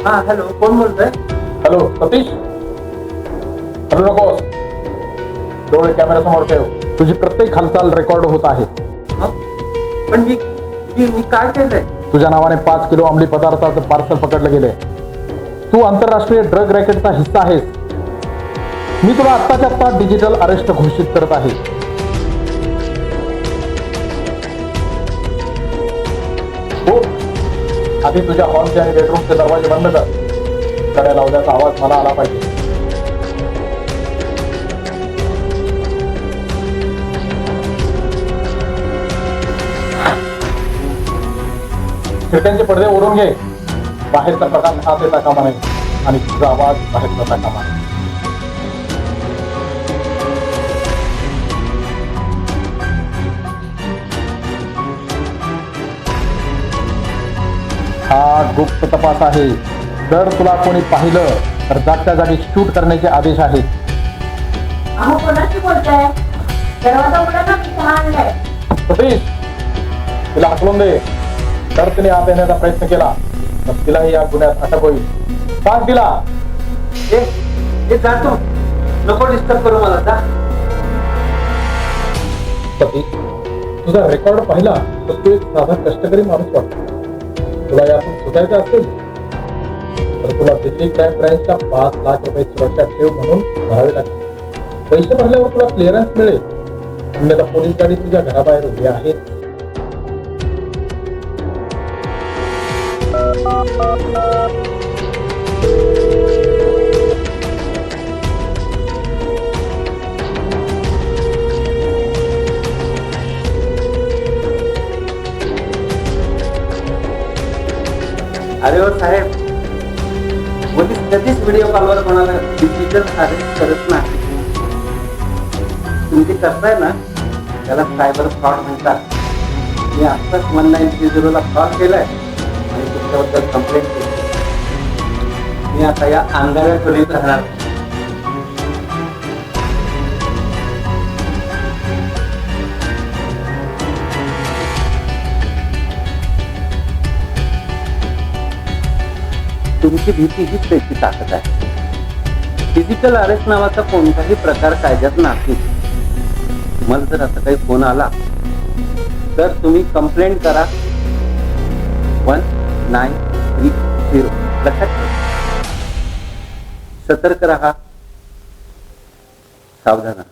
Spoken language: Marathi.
हा हॅलो, कोण बोलतोय? हॅलो सतीश, हॅलो नकोस. डोळे कॅमेरा समोर ठेव. तुझी प्रत्येक हालचाल रेकॉर्ड होत आहे. पण मी काय केलंय? तुझ्या नावाने 5 किलो अंमली पदार्थाचं पार्सल पकडलं गेलंय. तू आंतरराष्ट्रीय ड्रग रॅकेटचा हिस्सा आहेस. मी तुला आत्ताच्या आत्ता डिजिटल अरेस्ट घोषित करत आहे. हो, आधी तुझ्या हॉलचे आणि बेडरूमचे दरवाजे बंद कर. कड्या लावल्याचा आवाज मला आला पाहिजे. खिडक्यांचे पडदे ओढून घे. बाहेरचा प्रकाश आत येता कामा नये आणि तुझा आवाज बाहेर जाता कामा नये. हा गुप्त तपास आहे. जर तुला कोणी पाहिलं तर जागच्या जागी शूट करण्याचे आदेश आहेत. अहो, कोणाशी बोलताय? दरवाजा उघडा ना, मी चहा आणलाय. सतीश, तिला हकलून दे. जर तिने आत येण्याचा प्रयत्न केला तर तिलाही या गुन्ह्यात अटक होईल. सांग तिला. ए जातो, नको डिस्टर्ब करू मला. जा. सतीश, तुझा रेकॉर्ड पाहिला तर तू एक साधा कष्टकरी माणूस वाटतो. तुला यातून सुटायचं असेल तर तुला दिल्ली क्राईम ब्रँचच्या 5 लाख रुपये सुरक्षा ठेव म्हणून भरावे लागतील. पैसे भरल्यावर तुला क्लिअरन्स मिळेल. अन्यथा पोलीस गाडी तुझ्या घराबाहेर उभी आहे. अरे हो साहेब, पोलीस कधीच व्हिडिओ कॉलवर कोणाला डिजिटल अरेस्ट करत नाही. तुम्ही करताय ना, त्याला सायबर फ्रॉड म्हणतात. मी आत्ताच 1930 ला कॉल केलाय आणि तुमच्याबद्दल कंप्लेंट केली. मी आता या अंधाऱ्या खोलीत राहणार. तुमची भीती हीच त्याची ताकद आहे. डिजिटल अरेस्ट नावाचा कोणताही प्रकार कायद्यात नाही. तुम्हाला जर असा काही फोन आला तर तुम्ही कंप्लेंट करा 1930. लक्षात ठेवा. सतर्क राहा, सावधान राहा.